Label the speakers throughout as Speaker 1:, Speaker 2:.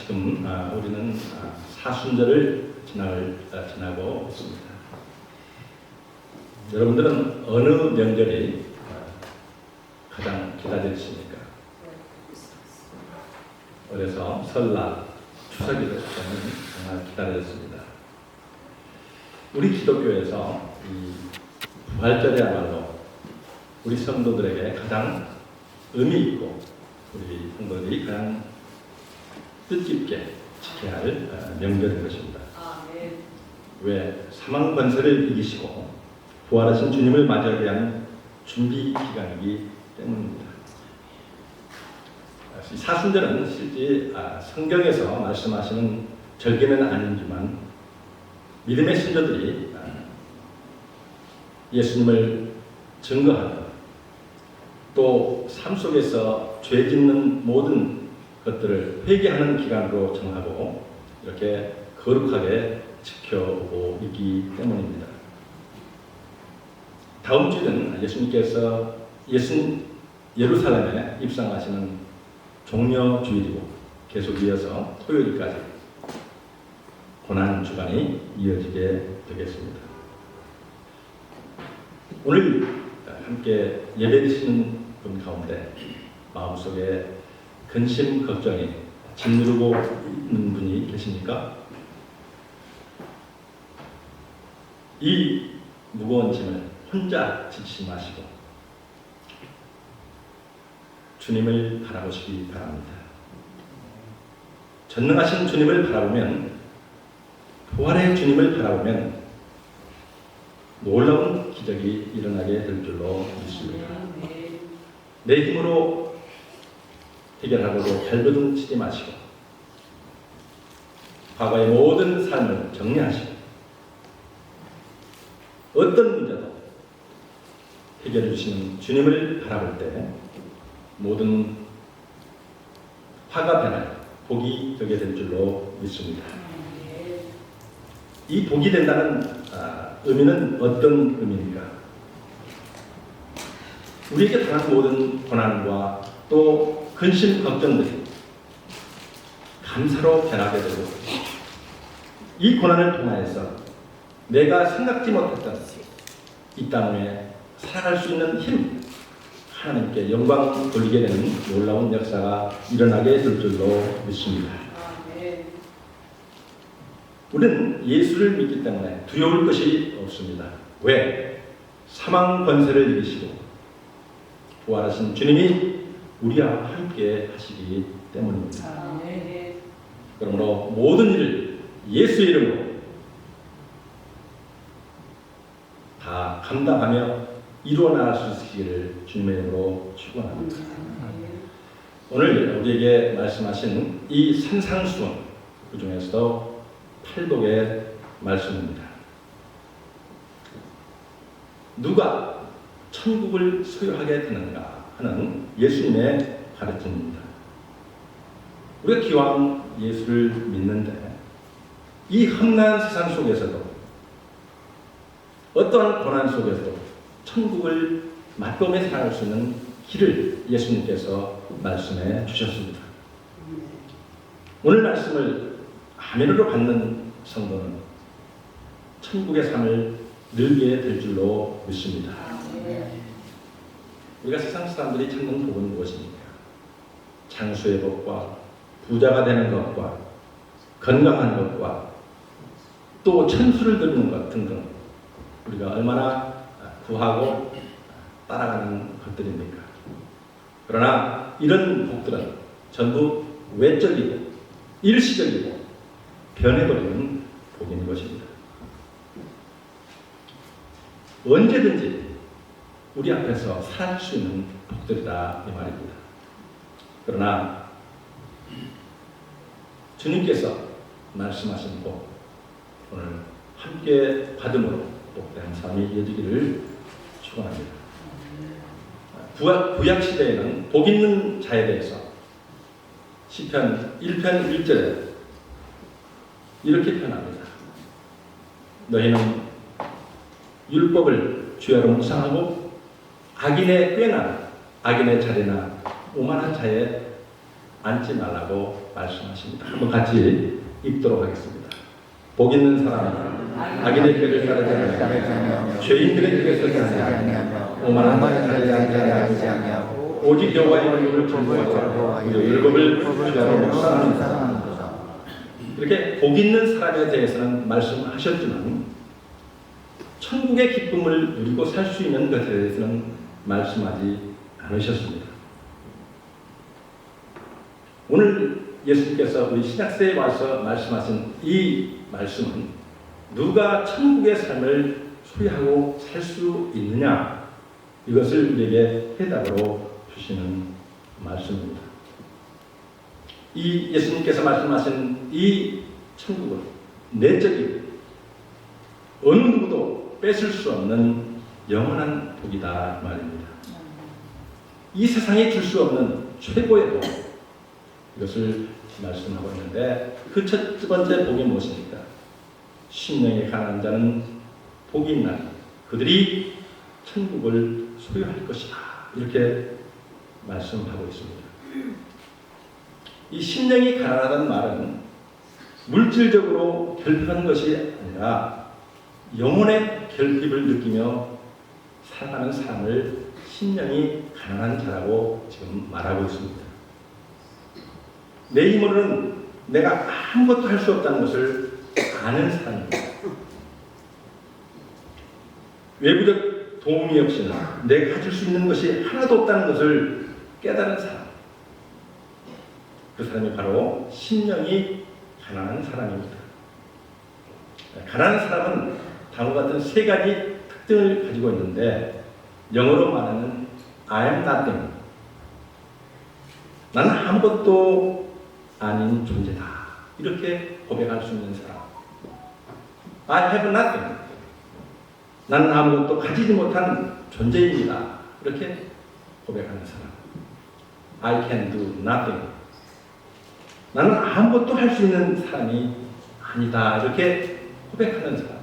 Speaker 1: 지금 우리는 사순절을 지나고 있습니다. 여러분들은 어느 명절이 가장 기다리십니까? 그래서 설날, 추석이 되면 정말 기다렸습니다. 우리 기독교에서 이 부활절이야말로 우리 성도들에게 가장 의미 있고 우리 성도들이 가장 뜻깊게 지켜야 할 명절인 것입니다. 왜? 사망 권세를 이기시고 부활하신 주님을 맞이하기 위한 준비 기간이기 때문입니다. 사순절은 실제 성경에서 말씀하시는 절기는 아니지만 믿음의 신도들이 예수님을 증거하고 또 삶 속에서 죄 짓는 모든 것들을 회개하는 기간으로 정하고 이렇게 거룩하게 지켜오고 있기 때문입니다. 다음 주는 예수님께서 예루살렘에 입성하시는 종려주일이고 계속 이어서 토요일까지 고난 주간이 이어지게 되겠습니다. 오늘 함께 예배드리시는 분 가운데 마음속에 근심, 걱정이 짓누르고 있는 분이 계십니까? 이 무거운 짐을 혼자 지치지 마시고 주님을 바라보시기 바랍니다. 전능하신 주님을 바라보면, 부활의 주님을 바라보면 놀라운 기적이 일어나게 될 줄로 믿습니다. 내 힘으로 해결하고도 발버둥 치지 마시고 과거의 모든 삶을 정리하시고 어떤 문제도 해결해 주시는 주님을 바라볼 때 모든 화가 변할 복이 되게 될 줄로 믿습니다. 이 복이 된다는 의미는 어떤 의미입니까? 우리에게 당한 모든 고난과 또 근심, 걱정들이 감사로 변하게 되고 이 고난을 통하여서 내가 생각지 못했던 이 땅에 살아갈 수 있는 힘, 하나님께 영광 돌리게 되는 놀라운 역사가 일어나게 될 줄로 믿습니다. 우리는 예수를 믿기 때문에 두려울 것이 없습니다. 왜? 사망 권세를 이기시고 부활하신 주님이 우리와 함께 하시기 때문입니다. 그러므로 모든 일을 예수의 이름으로 다 감당하며 이루어 나갈 수 있기를 주님의 이름으로 축원합니다. 오늘 우리에게 말씀하신 이 산상수훈, 그 중에서도 팔복의 말씀입니다. 누가 천국을 소유하게 되는가 하는 예수님의 가르침입니다. 우리가 기왕 예수를 믿는데 이 험난한 세상 속에서도 어떠한 고난 속에서도 천국을 맛보며 살아갈 수 있는 길을 예수님께서 말씀해 주셨습니다. 오늘 말씀을 아멘으로 받는 성도는 천국의 삶을 늘게 될 줄로 믿습니다. 우리가 세상 사람들이 찾는 복은 무엇입니까? 장수의 복과 부자가 되는 것과 건강한 것과 또 천수를 드리는 것 등등 우리가 얼마나 구하고 따라가는 것들입니까? 그러나 이런 복들은 전부 외적이고 일시적이고 변해버리는 복인 것입니다. 언제든지 우리 앞에서 사라질 수 있는 복들이다 이 말입니다. 그러나 주님께서 말씀하신 복, 오늘 함께 받음으로 복된 삶이 이어지기를 축원합니다. 구약 시대에는 복 있는 자에 대해서 시편 1편 1절에 이렇게 표현합니다. 너희는 율법을 주야로 묵상하고 악인의 꾀나 악인의 자리나 오만한 자의 앉지 말라고 말씀하십니다. 한번 같이 읽도록 하겠습니다. 복 있는 사람은 악인의 길을 따르지 아니하며 죄인들의 길에서 서지 아니하며 오만한 자들의 앉지 아니하고 오직 여호와의 이름을 즐거워하고 율법을 주야로 묵상하는 사람. 이렇게 복 있는 사람에 대해서는 말씀하셨지만 천국의 기쁨을 누리고 살 수 있는 것에 대해서는 말씀하지 않으셨습니다. 오늘 예수님께서 우리 신약세에 와서 말씀하신 이 말씀은 누가 천국의 삶을 소유하고 살 수 있느냐, 이것을 우리에게 해답으로 주시는 말씀입니다. 이 예수님께서 말씀하신 이 천국은 내적인 어느 누구도 뺏을 수 없는 영원한 복이다 말입니다. 이 세상이 줄 수 없는 최고의 복, 이것을 말씀하고 있는데 그 첫 번째 복이 무엇입니까? 심령이 가난한 자는 복이 있나니 그들이 천국을 소유할 것이다, 이렇게 말씀하고 있습니다. 이 심령이 가난하다는 말은 물질적으로 결핍한 것이 아니라 영혼의 결핍을 느끼며 살아가는 사람을 심령이 가난한 자라고 지금 말하고 있습니다. 내 힘으로는 내가 아무것도 할 수 없다는 것을 아는 사람입니다. 외부적 도움이 없이는 내가 가질 수 있는 것이 하나도 없다는 것을 깨달은 사람, 그 사람이 바로 심령이 가난한 사람입니다. 가난한 사람은 다음과 같은 세 가지 특징을 가지고 있는데, 영어로 말하는 I am nothing, 나는 아무것도 아닌 존재다, 이렇게 고백할 수 있는 사람. I have nothing, 나는 아무것도 가지지 못한 존재입니다, 이렇게 고백하는 사람. I can do nothing, 나는 아무것도 할 수 있는 사람이 아니다, 이렇게 고백하는 사람.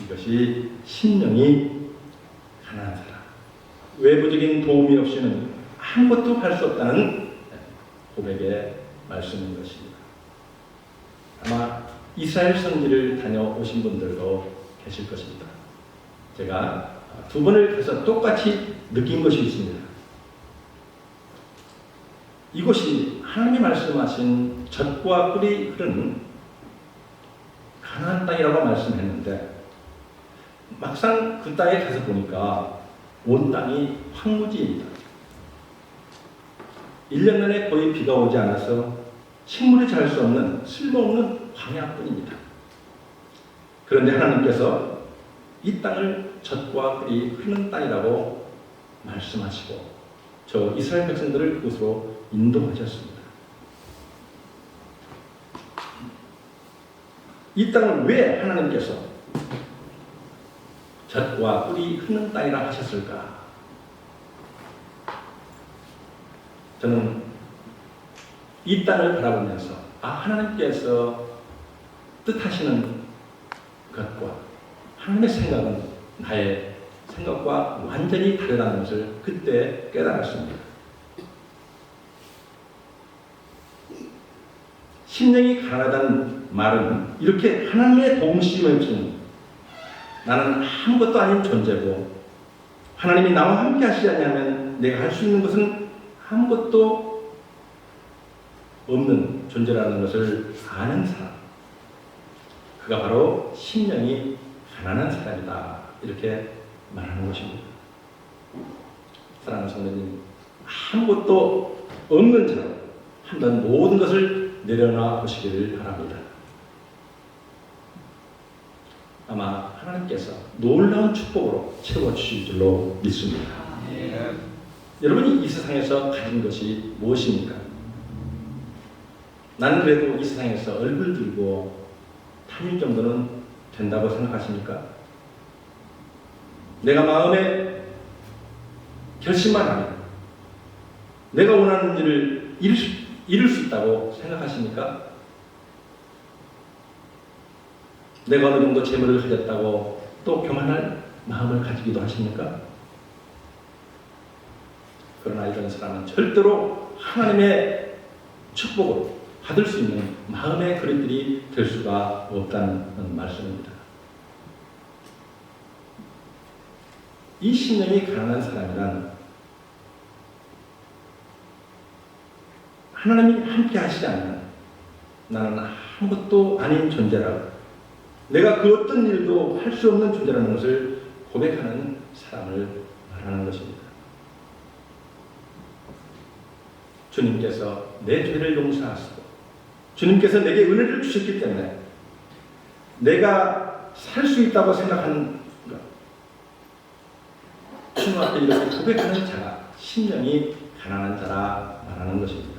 Speaker 1: 이것이 심령이 가난한 사람. 외부적인 도움이 없이는 아무것도 할 수 없다는 고백의 말씀인 것입니다. 아마 이스라엘 성지를 다녀오신 분들도 계실 것입니다. 제가 두 번을 가서 똑같이 느낀 것이 있습니다. 이곳이 하나님이 말씀하신 젖과 꿀이 흐르는 가나안 땅이라고 말씀했는데, 막상 그 땅에 가서 보니까 온 땅이 황무지입니다. 1년 내내 거의 비가 오지 않아서 식물이 자랄 수 없는 쓸모없는 광야뿐입니다. 그런데 하나님께서 이 땅을 젖과 꿀이 흐르는 땅이라고 말씀하시고 저 이스라엘 백성들을 그곳으로 인도하셨습니다. 이 땅을 왜 하나님께서 젖과 꿀이 흐르는 땅이라 하셨을까? 저는 이 땅을 바라보면서 하나님께서 뜻하시는 것과 하나님의 생각은 나의 생각과 완전히 다르다는 것을 그때 깨달았습니다. 심령이 가난하다는 말은 이렇게 하나님의 도우심을 주는, 나는 아무것도 아닌 존재고 하나님이 나와 함께 하시지 않으면 내가 할 수 있는 것은 아무것도 없는 존재라는 것을 아는 사람, 그가 바로 심령이 가난한 사람이다, 이렇게 말하는 것입니다. 사랑하는 성도님, 아무것도 없는 자로 한번 모든 것을 내려놔 보시기를 바랍니다. 아마 하나님께서 놀라운 축복으로 채워주실 줄로 믿습니다. 여러분이 이 세상에서 가진 것이 무엇입니까? 나는 그래도 이 세상에서 얼굴 들고 다닐 정도는 된다고 생각하십니까? 내가 마음에 결심만 하면 내가 원하는 일을 이룰 수 있다고 생각하십니까? 내가 어느 정도 재물을 가졌다고 또 교만할 마음을 가지기도 하십니까? 그러나 이런 사람은 절대로 하나님의 축복을 받을 수 있는 마음의 그릇들이 될 수가 없다는 말씀입니다. 이 심령이 가난한 사람이란 하나님이 함께 하시지 않는 나는 아무것도 아닌 존재라고, 내가 그 어떤 일도 할 수 없는 존재라는 것을 고백하는 사람을 말하는 것입니다. 주님께서 내 죄를 용서하시고 주님께서 내게 은혜를 주셨기 때문에 내가 살 수 있다고 생각하는 것, 주님 앞에 이렇게 고백하는 자가 심령이 가난한 자라 말하는 것입니다.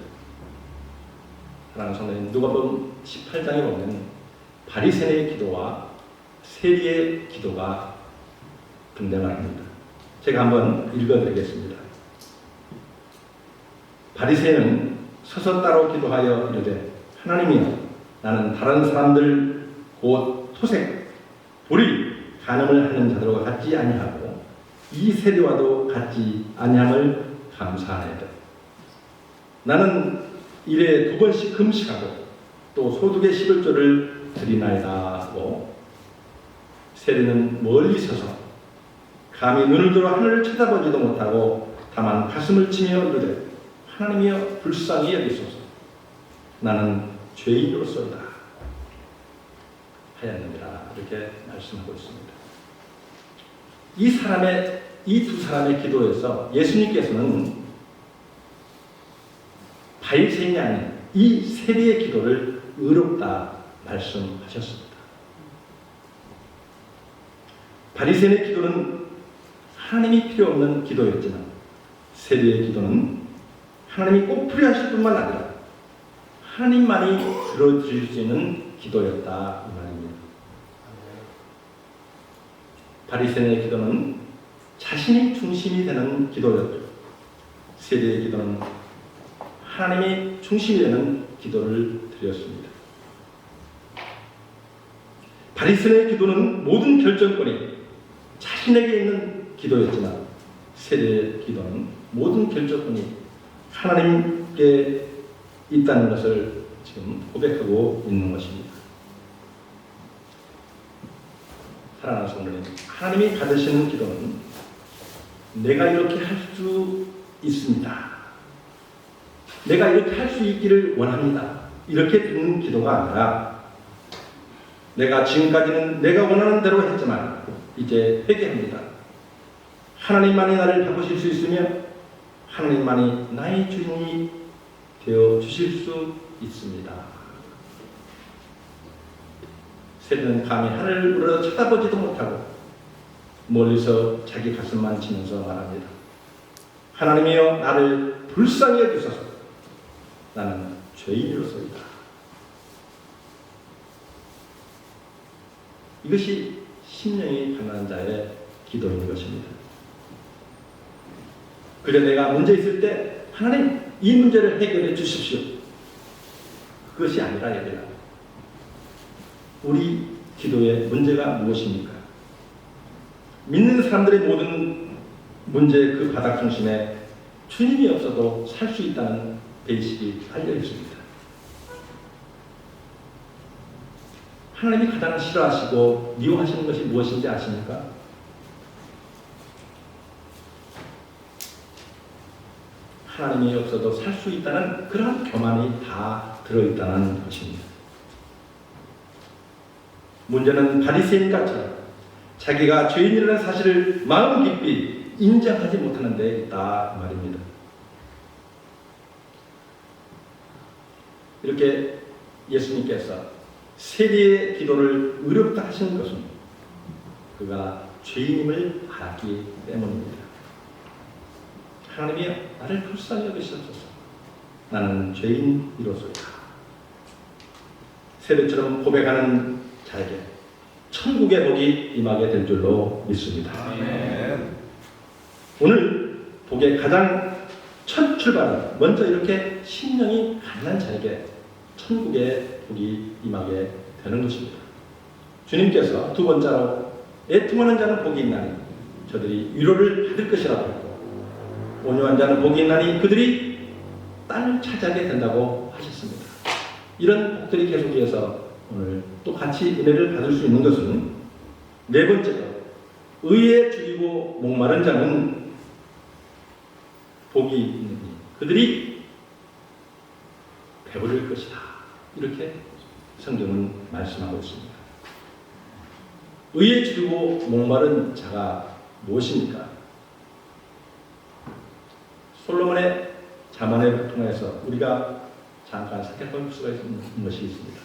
Speaker 1: 사랑하는 성도님, 누가복음 18장에 보면 바리새인의 기도와 세리의 기도가 등장합니다. 제가 한번 읽어드리겠습니다. 바리새인은 서서 따로 기도하여 이르되, 하나님이여, 나는 다른 사람들 곧 토색, 불의, 간음을 하는 자들과 같지 아니하고 이 세리와도 같지 아니함을 감사하나이다. 나는 일에 2번씩 금식하고 또 소득의 11조를 드리나이다 하고, 세리는 멀리 서서 감히 눈을 들어 하늘을 쳐다보지도 못하고 다만 가슴을 치며 이르되, 하나님이여 불쌍히 여기소서. 나는 죄인으로소이다 하였느니라. 이렇게 말씀하고 있습니다. 이 두 사람의 기도에서 예수님께서는 바리새인이 아닌 이 세리의 기도를 의롭다 말씀하셨습니다. 바리새인의 기도는 하나님이 필요 없는 기도였지만 세리의 기도는 하나님이 꼭 필요하실 뿐만 아니라 하나님만이 들어주실 수 있는 기도였다 이 말입니다. 바리새인의 기도는 자신이 중심이 되는 기도였고, 세리의 기도는 하나님이 중심이 되는 기도를 드렸습니다. 바리새인의 기도는 모든 결정권이 자신에게 있는 기도였지만 세리의 기도는 모든 결정권이 하나님께 있다는 것을 지금 고백하고 있는 것입니다. 사랑하는 성도님, 하나님이 받으시는 기도는 내가 이렇게 할 수 있습니다, 내가 이렇게 할 수 있기를 원합니다, 이렇게 듣는 기도가 아니라, 내가 지금까지는 내가 원하는 대로 했지만 이제 회개합니다, 하나님만이 나를 바꾸실 수 있으며 하나님만이 나의 주인이 되어 주실 수 있습니다. 세리는 감히 하늘을 우러러 쳐다보지도 못하고 멀리서 자기 가슴만 치면서 말합니다. 하나님이여, 나를 불쌍히 여기소서. 나는 죄인으로서이다. 이것이 심령이 가난한 자의 기도인 것입니다. 그래 내가 문제 있을 때 하나님 이 문제를 해결해 주십시오, 그것이 아니라 얘들아, 우리 기도의 문제가 무엇입니까? 믿는 사람들의 모든 문제 그 바닥 중심에 주님이 없어도 살 수 있다는 베이식이 깔려 있습니다. 하나님이 가장 싫어하시고 미워하시는 것이 무엇인지 아십니까? 하나님이 없어도 살 수 있다는 그런 교만이 다 들어있다는 것입니다. 문제는 바리새인같이 자기가 죄인이라는 사실을 마음 깊이 인정하지 못하는 데 있다 말입니다. 이렇게 예수님께서 세리의 기도를 의롭다 하시는 것은 그가 죄인임을 알기 때문입니다. 하나님이여, 나를 불쌍히 여기시옵소서. 나는 죄인이로소이다. 세리처럼 고백하는 자에게 천국의 복이 임하게 될 줄로 믿습니다. 아멘. 오늘 복의 가장 첫 출발은 먼저 이렇게 심령이 가난한 자에게 천국의 복이 임하게 되는 것입니다. 주님께서 두 번째로 애통하는 자는 복이 있나니 저들이 위로를 받을 것이라고 했고, 온유한 자는 복이 있나니 그들이 땅을 차지하게 된다고 하셨습니다. 이런 복들이 계속해서 오늘 또 같이 은혜를 받을 수 있는 것은 네 번째로 의에 줄이고 목마른 자는 복이 있느니 그들이 배부를 것이다. 이렇게 성경은 말씀하고 있습니다. 의에 줄이고 목마른 자가 무엇입니까? 솔로몬의 자문을 통해서 우리가 잠깐 생각할 수가 있는 것이 있습니다.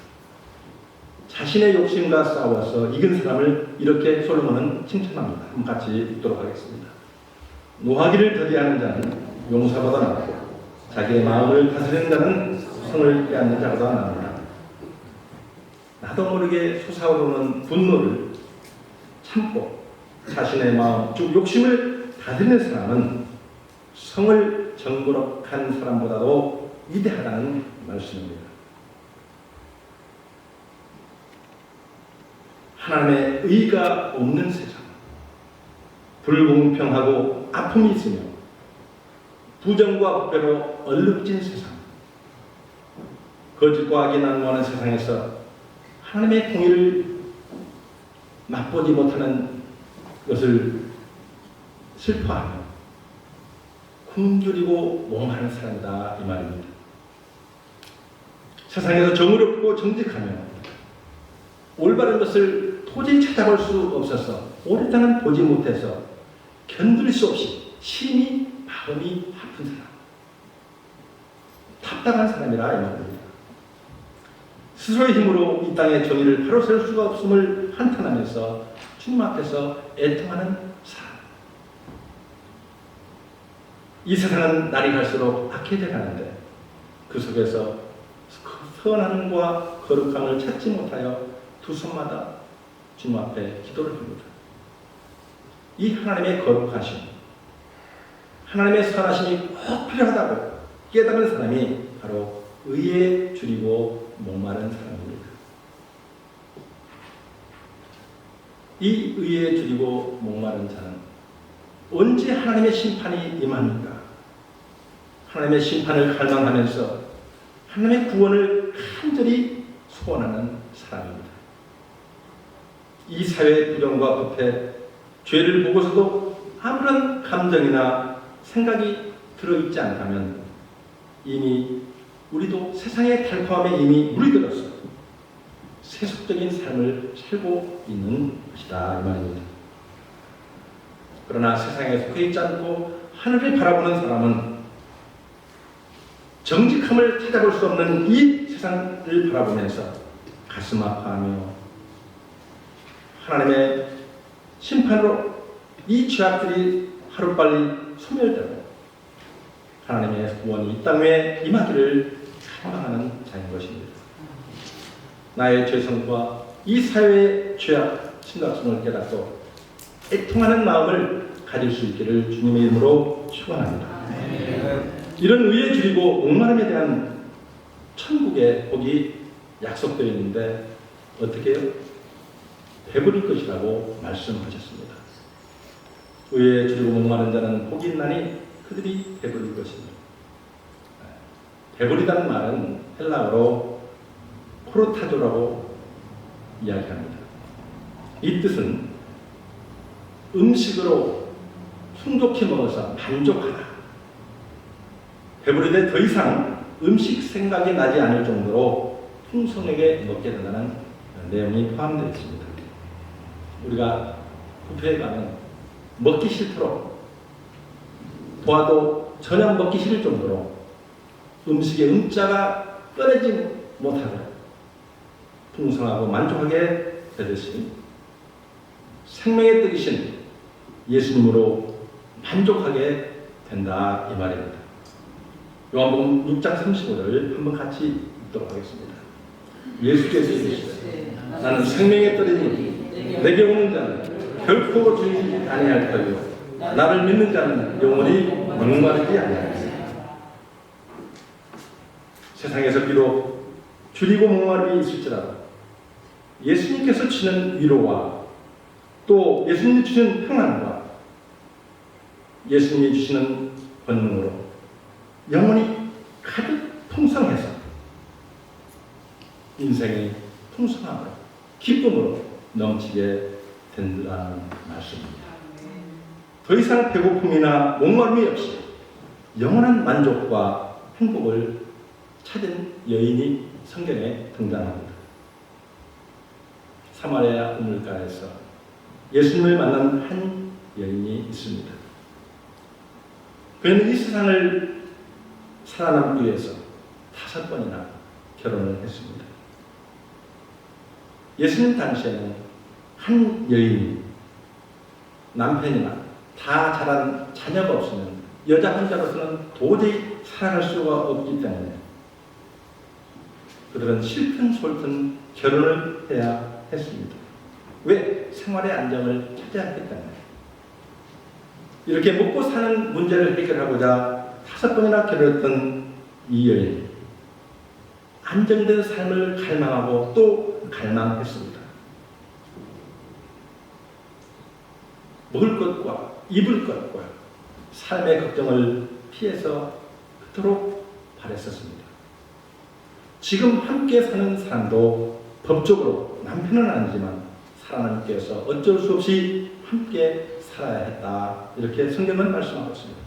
Speaker 1: 자신의 욕심과 싸워서 이긴 사람을 이렇게 솔로몬은 칭찬합니다. 한번 같이 읽도록 하겠습니다. 노하기를 더디하는 자는 용사보다 낫고 자기의 마음을 다스리는 자는 성을 빼앗는 자보다 낫다. 나도 모르게 솟아오르는 분노를 참고 자신의 마음, 즉 욕심을 다스리는 사람은 성을 정거룩한 사람보다도 위대하다는 말씀입니다. 하나님의 의가 없는 세상, 불공평하고 아픔이 있으며 부정과 부패로 얼룩진 세상, 거짓과 악이 난무하는 세상에서 하나님의 공의를 맛보지 못하는 것을 슬퍼하며 굶주리고 목마른 사람이다 이 말입니다. 세상에서 정의롭고 정직하며 올바른 것을 도저히 찾아볼 수 없어서 오랫동안 보지 못해서 견딜 수 없이 심히 마음이 아픈 사람, 답답한 사람이라 이 말입니다. 스스로의 힘으로 이 땅의 정의를 바로 세울 수가 없음을 한탄하면서 주님 앞에서 애통하는 사람. 이 세상은 날이 갈수록 악해져 가는데 그 속에서 선함과 거룩함을 찾지 못하여 두 손마다 주님 앞에 기도를 합니다. 이 하나님의 거룩하심, 하나님의 선하심이 꼭 필요하다고 깨달은 사람이 바로 의에 줄이고 목마른 사람입니다. 이 의에 줄이고 목마른 자는 언제 하나님의 심판이 임합니까? 하나님의 심판을 갈망하면서 하나님의 구원을 간절히 소원하는 사람입니다. 이 사회의 부정과 부패, 죄를 보고서도 아무런 감정이나 생각이 들어있지 않다면 이미 우리도 세상의 달콤함에 이미 물들어서 세속적인 삶을 살고 있는 것이다 이 말입니다. 그러나 세상에 속해 있지 않고 하늘을 바라보는 사람은 정직함을 찾아볼 수 없는 이 세상을 바라보면서 가슴 아파하며 하나님의 심판으로 이 죄악들이 하루빨리 소멸되고 하나님의 구원이 이 땅에 임하기를 갈망하는 자인 것입니다. 나의 죄성과 이 사회의 죄악, 심각성을 깨닫고 애통하는 마음을 가질 수 있기를 주님의 이름으로 축원합니다. 이런 의에 줄이고 목마름에 대한 천국의 복이 약속되어 있는데 어떻게 해요? 배부를 것이라고 말씀하셨습니다. 의에 줄이고 목마른 자는 복이 있나니 그들이 배부를 것입니다. 배부리다는 말은 헬라어로 포르타조라고 이야기합니다. 이 뜻은 음식으로 풍족히 먹어서 만족하다. 배부르되 더 이상 음식 생각이 나지 않을 정도로 풍성하게 먹게 된다는 내용이 포함되어 있습니다. 우리가 뷔페에 가면 먹기 싫도록 보아도 전혀 먹기 싫을 정도로 음식의 음자가 꺼내지 못하고 풍성하고 만족하게 되듯이 생명의 뜻이신 예수님으로 만족하게 된다 이 말입니다. 요한복음 6장 35절을 한번 같이 읽도록 하겠습니다. 예수께서 이르시되 나는 생명의 떡이니 내게 오는 자는 결코 줄이지 아니할 터이요 나를 믿는 자는 영원히 목마르지 아니하리라. 세상에서 비록 줄이고 목마름이 있을지라도 예수님께서 주시는 위로와 또 예수님이 주시는 평안과 예수님이 주시는 권능으로 영원히 가득 풍성해서 인생이 풍성함으로 기쁨으로 넘치게 된다는 말씀입니다. 더 이상 배고픔이나 목마름이 없이 영원한 만족과 행복을 찾은 여인이 성경에 등장합니다. 사마리아 우물가에서 예수님을 만난 한 여인이 있습니다. 그는 이 세상을 살아남기 위해서 5번이나 결혼을 했습니다. 예수님 당시에는 한 여인이 남편이나 다 자란 자녀가 없으면 여자 혼자로서는 도저히 살아갈 수가 없기 때문에 그들은 실컷솔컷 결혼을 해야 했습니다. 왜? 생활의 안정을 찾아야 했기 때문에. 이렇게 먹고 사는 문제를 해결하고자 5번이나 결혼했던 이 여인, 안정된 삶을 갈망하고 또 갈망했습니다. 먹을 것과 입을 것과 삶의 걱정을 피해서 그토록 바랬었습니다. 지금 함께 사는 사람도 법적으로 남편은 아니지만 하나님께서 어쩔 수 없이 함께 살아야 했다, 이렇게 성경은 말씀하고 있습니다.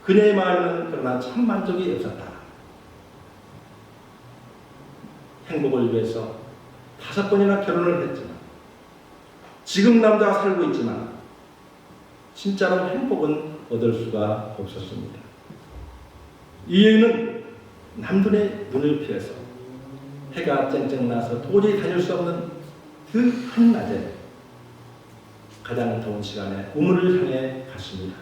Speaker 1: 그녀의 마음에는 그러나 참 만족이 없었다. 행복을 위해서 5번이나 결혼을 했지만, 지금 남자가 살고 있지만 진짜로 행복은 얻을 수가 없었습니다. 이 여인은 남들의 눈을 피해서 해가 쨍쨍 나서 도저히 다닐 수 없는 그 한낮에 가장 더운 시간에 우물을 향해 갔습니다.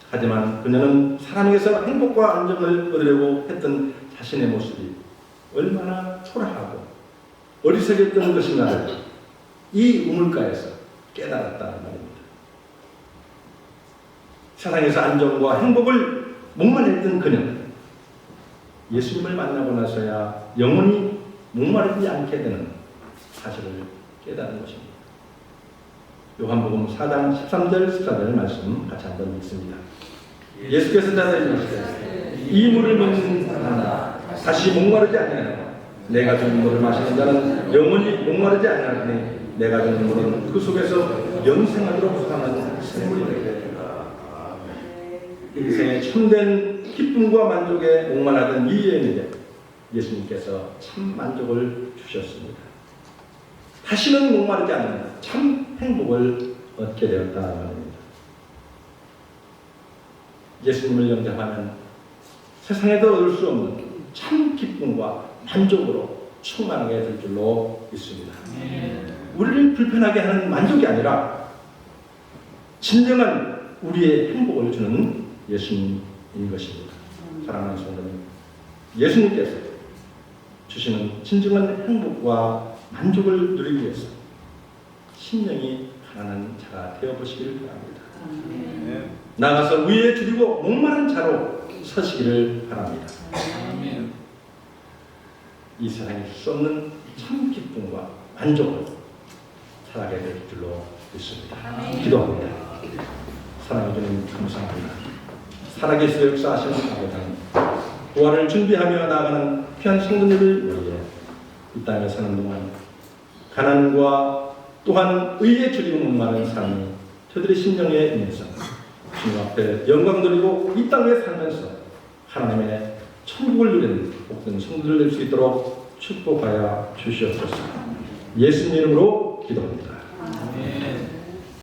Speaker 1: 하지만 그녀는 사람에게서 행복과 안정을 얻으려고 했던 자신의 모습이 얼마나 초라하고 어리석였던 것인가를 이 우물가에서 깨달았다는 말입니다. 세상에서 안정과 행복을 목말했던 그녀는 예수님을 만나고 나서야 영원히 목마르지 않게 되는 사실을 깨달은 것입니다. 요한복음 4장 13절 14절 말씀 같이 한번 읽습니다. 예수께서 대답하여 이르시되 이 물을 먹는 자는 다시 목마르지 아니하노라. 내가 주는 물을 마시는 자는 영원히 목마르지 아니하노니 내가 주는 물은 그 속에서 영생하도록 사는 샘물이 되리라. 인생의 참된 기쁨과 만족에 목말라던 이 여인에게 예수님께서 참 만족을 주셨습니다. 다시는 목마르지 않는 참 행복을 얻게 되었다 말입니다. 예수님을 영접하면 세상에도 얻을 수 없는 참 기쁨과 만족으로 충만하게 될 줄로 믿습니다. 우리를 불편하게 하는 만족이 아니라 진정한 우리의 행복을 주는 예수님인 것입니다. 사랑하는 성도님, 예수님께서 주시는 진정한 행복과 만족을 누리기 위해서 심령이 가난한 자가 되어보시기를 바랍니다. 나가서 위에 줄이고 목마른 자로 서시기를 바랍니다. 이 세상에 수 없는 참 기쁨과 만족을 살아가게 될 줄로 믿습니다. 기도합니다. 사랑해 주님 감사합니다. 살아계시고 역사하시는 아버지, 부활을 준비하며 나아가는 귀한 성도들을 위해 이 땅에 사는 동안 가난과 또한 의에 줄이고 목마른 삶이 저들의 심령에 임해서 주님 앞에 영광 돌리고 이 땅에 살면서 하나님의 천국을 누리는 복된 성도들 될 수 있도록 축복하여 주시옵소서. 예수님 이름으로 기도합니다. 아멘.